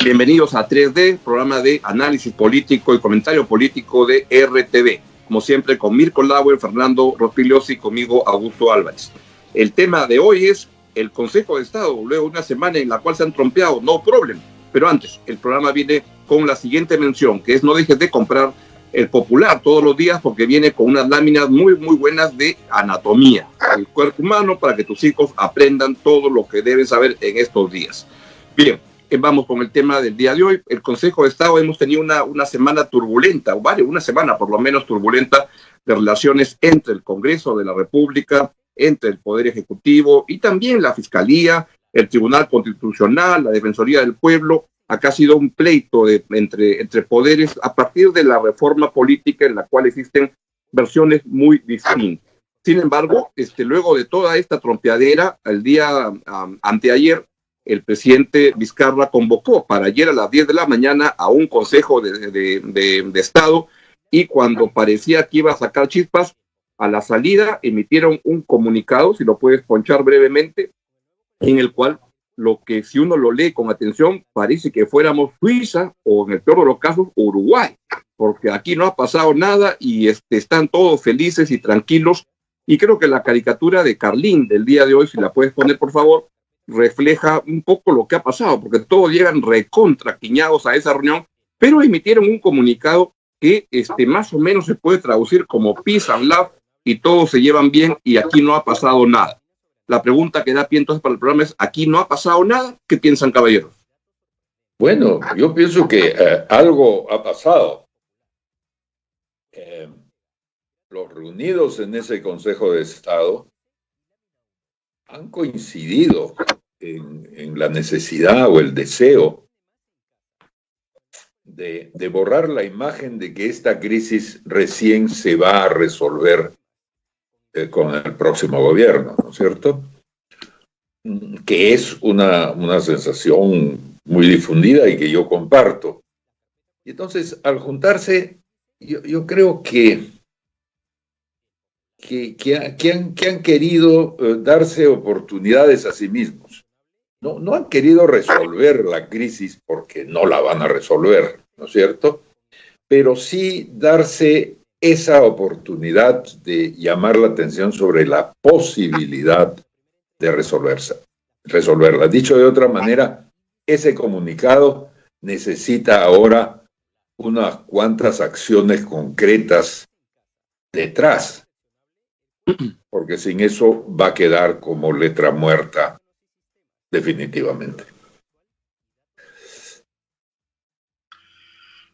Bienvenidos a 3D, programa de análisis político y comentario político de RTV. Como siempre, con Mirko Lauer, Fernando Rospigliosi y conmigo Augusto Álvarez. El tema de hoy es el Consejo de Estado, luego de una semana en la cual se han trompeado, no problem. Pero antes, el programa viene con la siguiente mención, que es no dejes de comprar el Popular todos los días porque viene con unas láminas muy buenas de anatomía del cuerpo humano para que tus hijos aprendan todo lo que deben saber en estos días. Bien. Vamos con el tema del día de hoy. El Consejo de Estado hemos tenido una semana turbulenta, una semana por lo menos turbulenta de relaciones entre el Congreso de la República, entre el Poder Ejecutivo y también la Fiscalía, el Tribunal Constitucional, la Defensoría del Pueblo. Acá ha sido un pleito entre poderes a partir de la reforma política en la cual existen versiones muy distintas. Sin embargo, luego de toda esta trompeadera, el día anteayer, el presidente Vizcarra convocó para ayer a las 10 de la mañana a un consejo de Estado y cuando parecía que iba a sacar chispas, a la salida emitieron un comunicado, si lo puedes ponchar brevemente, en el cual lo que si uno lo lee con atención parece que fuéramos Suiza o en el peor de los casos Uruguay, porque aquí no ha pasado nada y están todos felices y tranquilos y creo que la caricatura de Carlín del día de hoy, si la puedes poner por favor, refleja un poco lo que ha pasado, porque todos llegan recontraquiñados a esa reunión, pero emitieron un comunicado que más o menos se puede traducir como peace and love, y todos se llevan bien, y aquí no ha pasado nada. La pregunta que da pie entonces para el programa es, ¿aquí no ha pasado nada? ¿Qué piensan, caballeros? Bueno, yo pienso que algo ha pasado. Los reunidos en ese Consejo de Estado han coincidido en la necesidad o el deseo de borrar la imagen de que esta crisis recién se va a resolver con el próximo gobierno, ¿no es cierto? Que es una sensación muy difundida y que yo comparto. Y entonces, al juntarse, yo creo que han querido darse oportunidades a sí mismos. No han querido resolver la crisis porque no la van a resolver, ¿no es cierto? Pero sí darse esa oportunidad de llamar la atención sobre la posibilidad de resolverla. Dicho de otra manera, ese comunicado necesita ahora unas cuantas acciones concretas detrás, porque sin eso va a quedar como letra muerta definitivamente.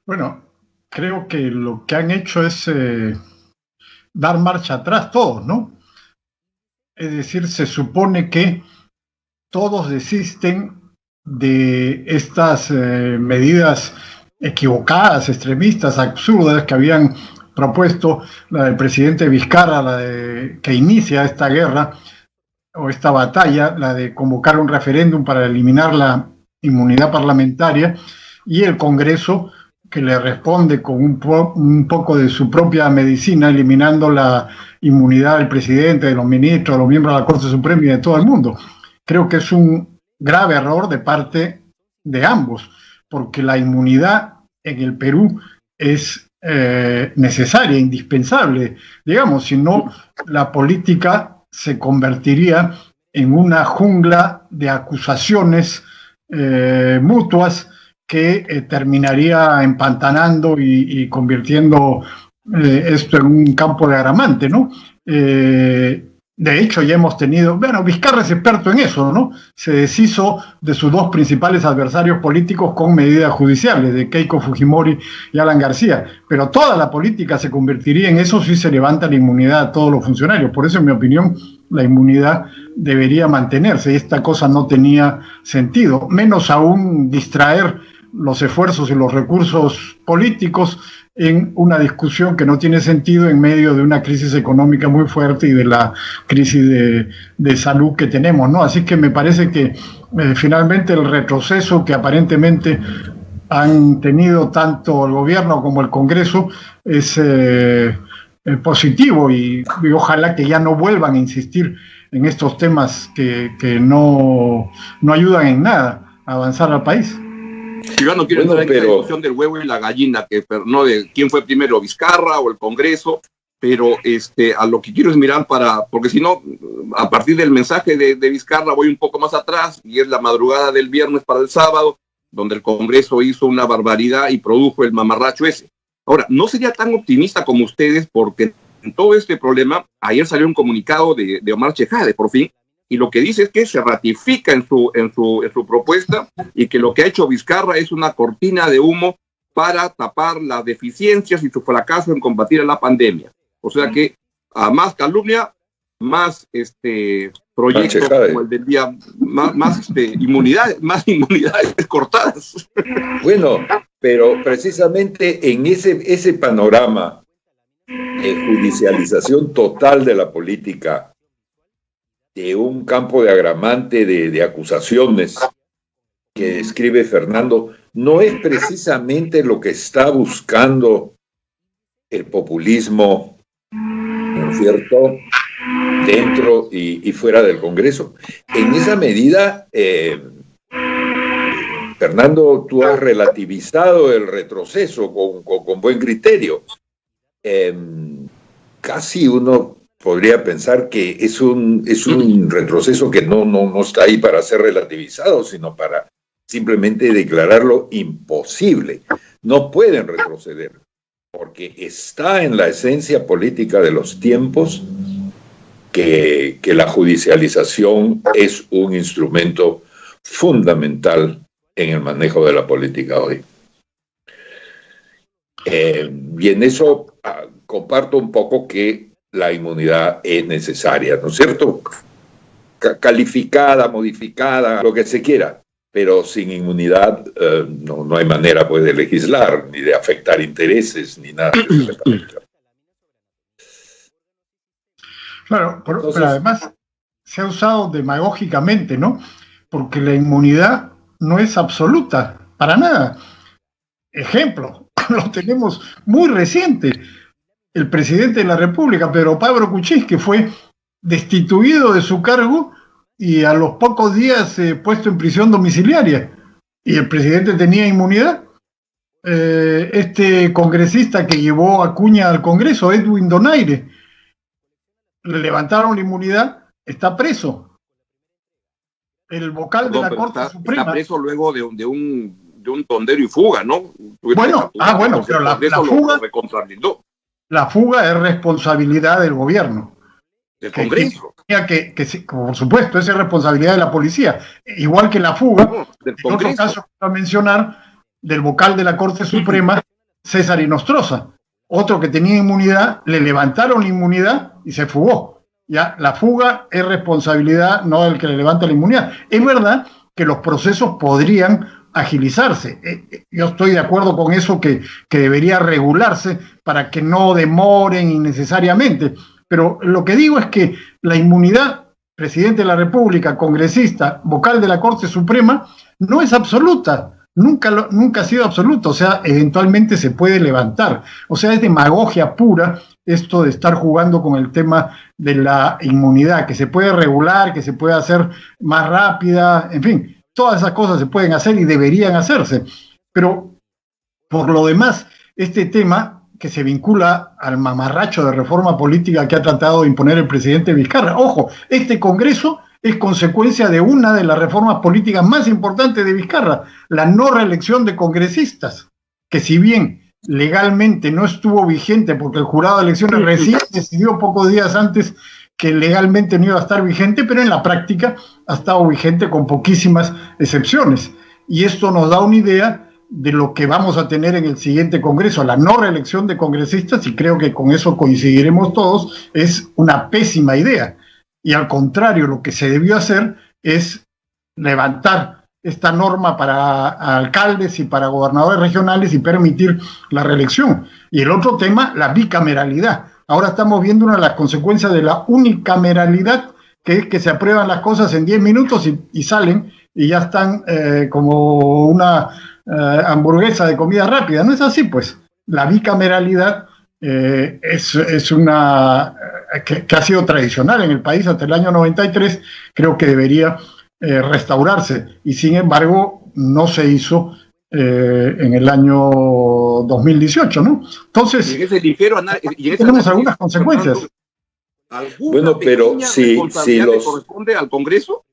Bueno, creo que lo que han hecho es dar marcha atrás todos, ¿no? Es decir, se supone que todos desisten de estas medidas equivocadas, extremistas, absurdas que habían propuesto la del presidente Vizcarra, que inicia esta guerra o esta batalla, la de convocar un referéndum para eliminar la inmunidad parlamentaria, y el Congreso que le responde con un poco de su propia medicina, eliminando la inmunidad del presidente, de los ministros, de los miembros de la Corte Suprema y de todo el mundo. Creo que es un grave error de parte de ambos, porque la inmunidad en el Perú es necesaria, indispensable. Digamos, si no, la política se convertiría en una jungla de acusaciones mutuas que terminaría empantanando y convirtiendo esto en un campo de agramante, ¿no? De hecho, ya hemos tenido, Vizcarra es experto en eso, ¿no? Se deshizo de sus dos principales adversarios políticos con medidas judiciales, de Keiko Fujimori y Alan García, pero toda la política se convertiría en eso si se levanta la inmunidad a todos los funcionarios. Por eso, en mi opinión, la inmunidad debería mantenerse, y esta cosa no tenía sentido, menos aún distraer los esfuerzos y los recursos políticos en una discusión que no tiene sentido en medio de una crisis económica muy fuerte y de la crisis de salud que tenemos, ¿no? Así que me parece que finalmente el retroceso que aparentemente han tenido tanto el gobierno como el Congreso es positivo y ojalá que ya no vuelvan a insistir en estos temas que no ayudan en nada a avanzar al país. Yo no quiero entrar en la discusión del huevo y la gallina, no de quién fue primero, Vizcarra o el Congreso, pero a lo que quiero es mirar porque si no, a partir del mensaje de Vizcarra voy un poco más atrás, y es la madrugada del viernes para el sábado, donde el Congreso hizo una barbaridad y produjo el mamarracho ese. Ahora, no sería tan optimista como ustedes, porque en todo este problema, ayer salió un comunicado de Omar Chejade, por fin, y lo que dice es que se ratifica en su propuesta, y que lo que ha hecho Vizcarra es una cortina de humo para tapar las deficiencias y su fracaso en combatir a la pandemia. O sea que a más calumnia, más proyectos como el del día, más inmunidades cortadas. Bueno, pero precisamente en ese panorama de judicialización total de la política, de un campo de agravante de acusaciones que describe Fernando, no es precisamente lo que está buscando el populismo, ¿no es cierto?, dentro y fuera del Congreso. En esa medida, Fernando, tú has relativizado el retroceso con buen criterio. Casi uno podría pensar que es un retroceso que no está ahí para ser relativizado, sino para simplemente declararlo imposible. No pueden retroceder, porque está en la esencia política de los tiempos que la judicialización es un instrumento fundamental en el manejo de la política hoy. Y en eso comparto un poco que la inmunidad es necesaria, ¿no es cierto? Calificada, modificada, lo que se quiera, pero sin inmunidad no hay manera, pues, de legislar, ni de afectar intereses, ni nada. Claro, pero además se ha usado demagógicamente, ¿no? Porque la inmunidad no es absoluta, para nada. Ejemplo, lo tenemos muy reciente. El presidente de la República, Pedro Pablo Kuczynski, fue destituido de su cargo y a los pocos días puesto en prisión domiciliaria. ¿Y el presidente tenía inmunidad? Este congresista que llevó a Acuña al Congreso, Edwin Donaire, le levantaron la inmunidad, está preso. El vocal de la Corte Suprema. Está preso luego de un tondero y fuga, ¿no? Bueno, pero la fuga es responsabilidad del gobierno. Del Congreso. Que, por supuesto, esa es responsabilidad de la policía. Igual que la fuga, del en otro caso que voy a mencionar, del vocal de la Corte Suprema, César Inostroza. Otro que tenía inmunidad, le levantaron la inmunidad y se fugó. Ya, la fuga es responsabilidad no del que le levanta la inmunidad. Es verdad que los procesos podrían agilizarse. Yo estoy de acuerdo con eso, que debería regularse para que no demoren innecesariamente. Pero lo que digo es que la inmunidad, presidente de la República, congresista, vocal de la Corte Suprema, no es absoluta. Nunca ha sido absoluto, o sea, eventualmente se puede levantar. O sea, es demagogia pura esto de estar jugando con el tema de la inmunidad, que se puede regular, que se puede hacer más rápida, en fin, todas esas cosas se pueden hacer y deberían hacerse. Pero, por lo demás, este tema que se vincula al mamarracho de reforma política que ha tratado de imponer el presidente Vizcarra. Ojo, este Congreso es consecuencia de una de las reformas políticas más importantes de Vizcarra, la no reelección de congresistas, que si bien legalmente no estuvo vigente porque el jurado de elecciones recién decidió pocos días antes que legalmente no iba a estar vigente, pero en la práctica ha estado vigente con poquísimas excepciones. Y esto nos da una idea de lo que vamos a tener en el siguiente Congreso. La no reelección de congresistas, y creo que con eso coincidiremos todos, es una pésima idea. Y al contrario, lo que se debió hacer es levantar esta norma para alcaldes y para gobernadores regionales y permitir la reelección. Y el otro tema, la bicameralidad. Ahora estamos viendo una de las consecuencias de la unicameralidad, que es que se aprueban las cosas en 10 minutos y salen y ya están como una hamburguesa de comida rápida. No es así, pues. La bicameralidad es una que ha sido tradicional en el país hasta el año 93, creo que debería restaurarse, y sin embargo no se hizo en el año 2018, ¿no? Entonces, y en ese ligero tenemos algunas consecuencias. ¿Alguna pero si le corresponde al Congreso?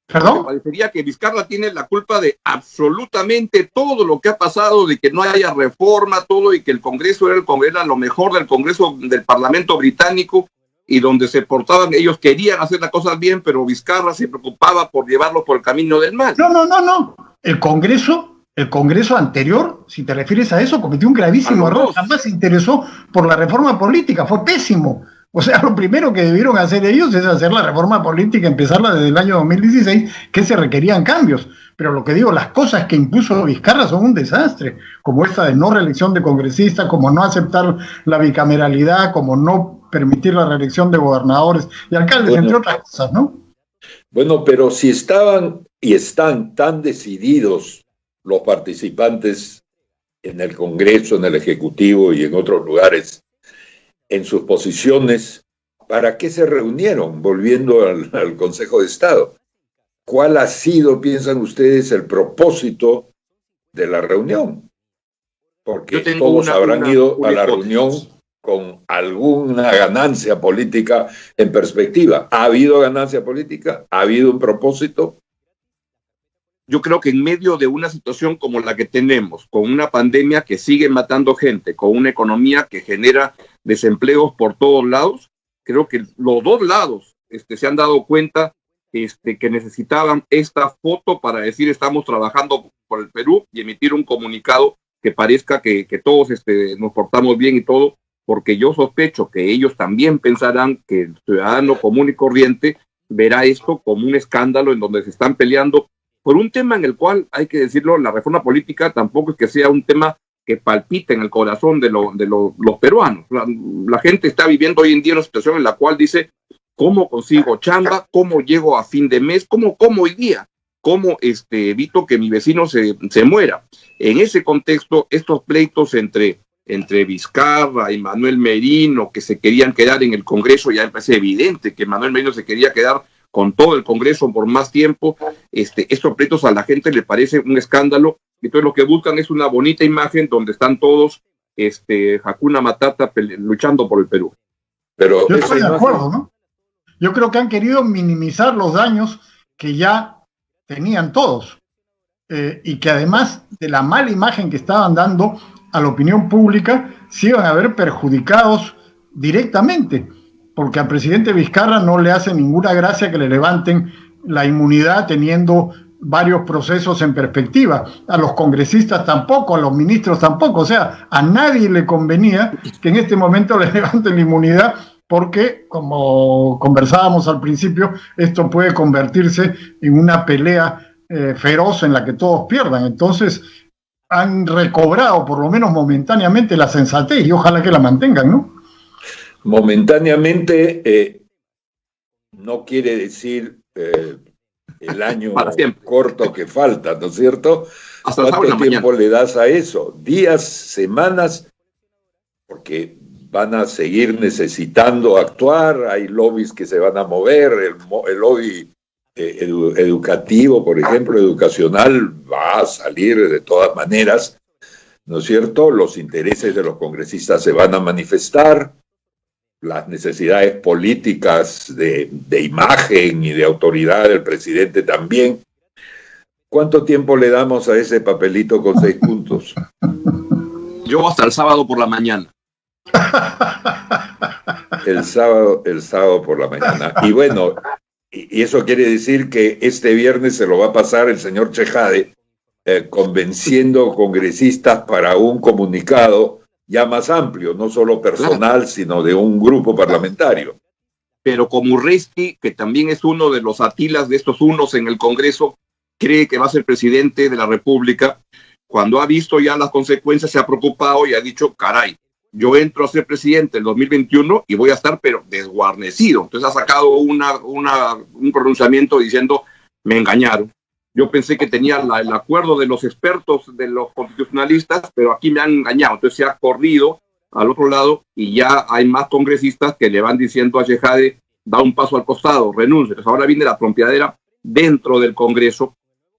¿Perdón? Me parecería que Vizcarra tiene la culpa de absolutamente todo lo que ha pasado, de que no haya reforma, todo, y que el Congreso era lo mejor del Congreso del Parlamento británico, y donde se portaban, ellos querían hacer las cosas bien, pero Vizcarra se preocupaba por llevarlos por el camino del mal. No. El Congreso anterior, si te refieres a eso, cometió un gravísimo error. Jamás se interesó por la reforma política, fue pésimo. O sea, lo primero que debieron hacer ellos es hacer la reforma política, empezarla desde el año 2016, que se requerían cambios. Pero lo que digo, las cosas que impuso Vizcarra son un desastre, como esta de no reelección de congresistas, como no aceptar la bicameralidad, como no permitir la reelección de gobernadores y alcaldes, entre otras cosas, ¿no? Bueno, pero si estaban y están tan decididos los participantes en el Congreso, en el Ejecutivo y en otros lugares, en sus posiciones, ¿para qué se reunieron? Volviendo al Consejo de Estado. ¿Cuál ha sido, piensan ustedes, el propósito de la reunión? Porque todos habrán ido a la reunión con alguna ganancia política en perspectiva. ¿Ha habido ganancia política? ¿Ha habido un propósito? Yo creo que en medio de una situación como la que tenemos, con una pandemia que sigue matando gente, con una economía que genera desempleos por todos lados, creo que los dos lados se han dado cuenta que necesitaban esta foto para decir estamos trabajando por el Perú y emitir un comunicado que parezca que todos nos portamos bien y todo, porque yo sospecho que ellos también pensarán que el ciudadano común y corriente verá esto como un escándalo en donde se están peleando por un tema en el cual, hay que decirlo, la reforma política tampoco es que sea un tema que palpite en el corazón de los peruanos. La gente está viviendo hoy en día una situación en la cual dice, ¿cómo consigo chamba? ¿Cómo llego a fin de mes? ¿Cómo hoy día? ¿Cómo evito que mi vecino se muera? En ese contexto, estos pleitos entre Vizcarra y Manuel Merino, que se querían quedar en el Congreso, ya me parece evidente que Manuel Merino se quería quedar con todo el Congreso por más tiempo. Estos pleitos a la gente le parece un escándalo, entonces lo que buscan es una bonita imagen donde están todos Hakuna Matata luchando por el Perú. Pero yo estoy de acuerdo, ¿no? Yo creo que han querido minimizar los daños que ya tenían todos, y que además de la mala imagen que estaban dando a la opinión pública, se iban a ver perjudicados directamente, porque al presidente Vizcarra no le hace ninguna gracia que le levanten la inmunidad teniendo varios procesos en perspectiva. A los congresistas tampoco, a los ministros tampoco. O sea, a nadie le convenía que en este momento le levanten la inmunidad, porque, como conversábamos al principio, esto puede convertirse en una pelea feroz en la que todos pierdan. Entonces, han recobrado, por lo menos momentáneamente, la sensatez y ojalá que la mantengan, ¿no? Momentáneamente no quiere decir el año corto que falta, ¿no es cierto? Hasta ¿Cuánto tiempo le das a eso? ¿Días, semanas? Porque van a seguir necesitando actuar, hay lobbies que se van a mover, el lobby educativo, por ejemplo, educacional, va a salir de todas maneras, ¿no es cierto? Los intereses de los congresistas se van a manifestar, las necesidades políticas de imagen y de autoridad del presidente también. ¿Cuánto tiempo le damos a ese papelito con 6 puntos? Yo hasta el sábado por la mañana. El sábado por la mañana. Y bueno, y eso quiere decir que este viernes se lo va a pasar el señor Chejade convenciendo congresistas para un comunicado ya más amplio, no solo personal, claro, sino de un grupo parlamentario. Pero como Urresti, que también es uno de los atilas de estos unos en el Congreso, cree que va a ser presidente de la República, cuando ha visto ya las consecuencias se ha preocupado y ha dicho, caray, yo entro a ser presidente el 2021 y voy a estar pero desguarnecido. Entonces ha sacado un pronunciamiento diciendo, me engañaron. Yo pensé que tenía el acuerdo de los expertos, de los constitucionalistas, pero aquí me han engañado. Entonces se ha corrido al otro lado y ya hay más congresistas que le van diciendo a Chejade, da un paso al costado, renuncia. Entonces ahora viene la trompeadera dentro del Congreso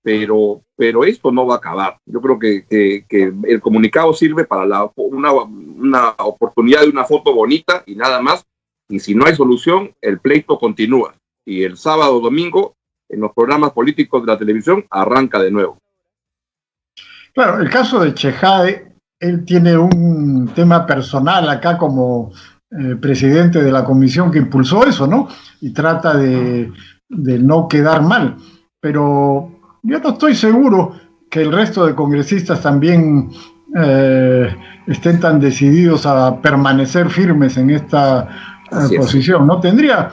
pero esto no va a acabar. Yo creo que el comunicado sirve para una oportunidad de una foto bonita y nada más, y si no hay solución, el pleito continúa, y el sábado o domingo, en los programas políticos de la televisión, arranca de nuevo. Claro, el caso de Chejade, él tiene un tema personal acá como presidente de la comisión que impulsó eso, ¿no? Y trata de no quedar mal. Pero yo no estoy seguro que el resto de congresistas también estén tan decididos a permanecer firmes en esta posición, ¿no? Tendría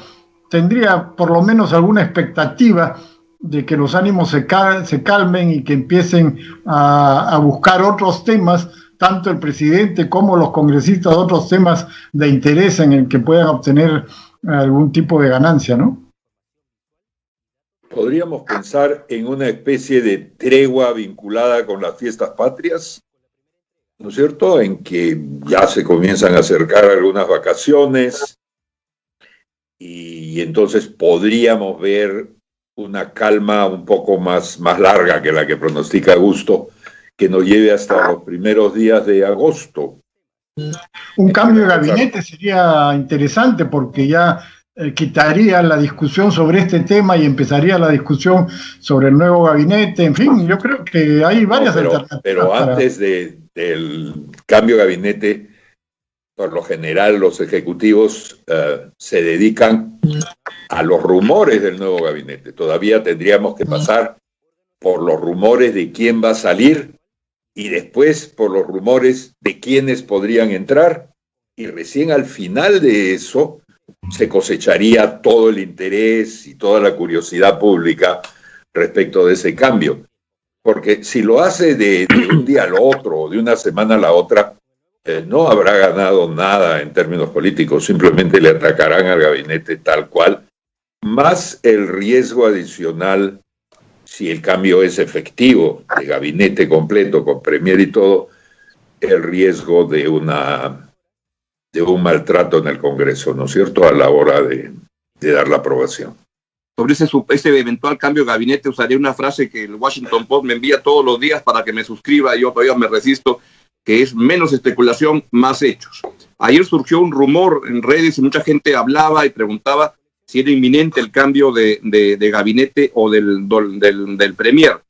por lo menos alguna expectativa de que los ánimos se calmen y que empiecen a buscar otros temas, tanto el presidente como los congresistas, otros temas de interés en el que puedan obtener algún tipo de ganancia, ¿no? ¿Podríamos pensar en una especie de tregua vinculada con las fiestas patrias? ¿No es cierto? En que ya se comienzan a acercar algunas vacaciones y entonces podríamos ver una calma un poco más larga que la que pronostica Augusto, que nos lleve hasta los primeros días de agosto. Un cambio de gabinete sería interesante porque ya quitaría la discusión sobre este tema y empezaría la discusión sobre el nuevo gabinete. En fin, yo creo que hay varias alternativas. Pero antes del cambio de gabinete, por lo general los ejecutivos se dedican a los rumores del nuevo gabinete. Todavía tendríamos que pasar por los rumores de quién va a salir y después por los rumores de quiénes podrían entrar, y recién al final de eso se cosecharía todo el interés y toda la curiosidad pública respecto de ese cambio. Porque si lo hace de un día al otro o de una semana a la otra, no habrá ganado nada en términos políticos, simplemente le atacarán al gabinete tal cual, más el riesgo adicional, si el cambio es efectivo, de gabinete completo, con premier y todo, el riesgo de un maltrato en el Congreso, ¿no es cierto?, a la hora de dar la aprobación. Sobre ese eventual cambio de gabinete usaría una frase que el Washington Post me envía todos los días para que me suscriba, y yo todavía me resisto, que es menos especulación, más hechos. Ayer surgió un rumor en redes y mucha gente hablaba y preguntaba si era inminente el cambio de gabinete o del premier,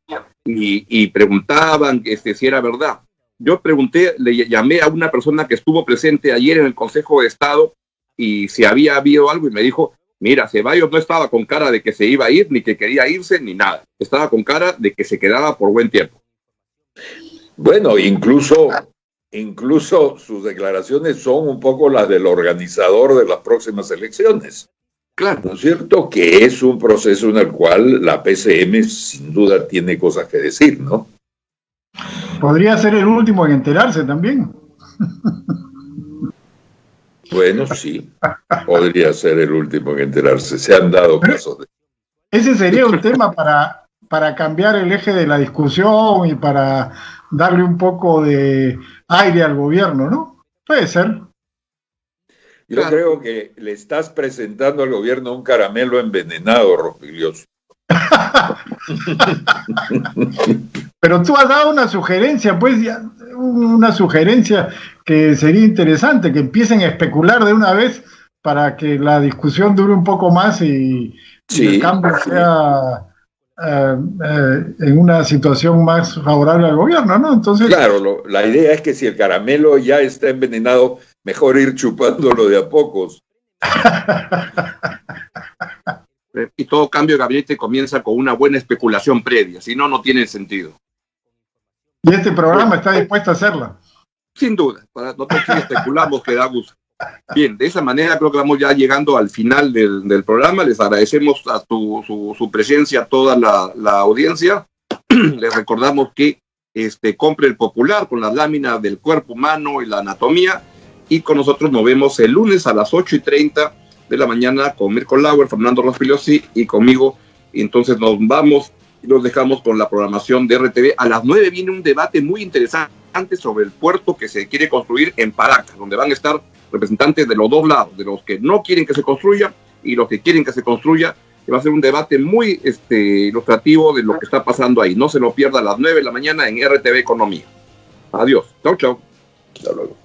y preguntaban si era verdad. Yo pregunté, le llamé a una persona que estuvo presente ayer en el Consejo de Estado y si había habido algo, y me dijo: mira, Ceballos no estaba con cara de que se iba a ir, ni que quería irse, ni nada. Estaba con cara de que se quedaba por buen tiempo. Bueno, incluso sus declaraciones son un poco las del organizador de las próximas elecciones. Claro. ¿No es cierto? Que es un proceso en el cual la PCM sin duda tiene cosas que decir, ¿no? Podría ser el último en enterarse también. Bueno, sí, podría ser el último en enterarse. Se han dado casos de... Ese sería un tema para cambiar el eje de la discusión y para darle un poco de aire al gobierno, ¿no? Puede ser. Yo creo que le estás presentando al gobierno un caramelo envenenado, Rospiglioso. Pero tú has dado una sugerencia, pues, una sugerencia que sería interesante, que empiecen a especular de una vez para que la discusión dure un poco más y el cambio sea en una situación más favorable al gobierno, ¿no? Entonces, claro, la idea es que si el caramelo ya está envenenado, mejor ir chupándolo de a pocos. Y todo cambio de gabinete comienza con una buena especulación previa, si no, no tiene sentido. Y este programa está dispuesto a hacerla. Sin duda, para nosotros sí especulamos que da gusto. Bien, de esa manera creo que vamos ya llegando al final del programa. Les agradecemos a su presencia a toda la audiencia. Les recordamos que compre el Popular con las láminas del cuerpo humano y la anatomía, y con nosotros nos vemos el lunes a las 8:30 de la mañana con Mirko Lauer, Fernando Rospigliosi y conmigo. Y entonces nos vamos y los dejamos con la programación de RTV. A las 9 viene un debate muy interesante sobre el puerto que se quiere construir en Paracas, donde van a estar representantes de los dos lados, de los que no quieren que se construya y los que quieren que se construya, y va a ser un debate muy ilustrativo de lo que está pasando ahí. No se lo pierda a las 9 de la mañana en RTV Economía. Adiós. Chau, chau. Hasta luego.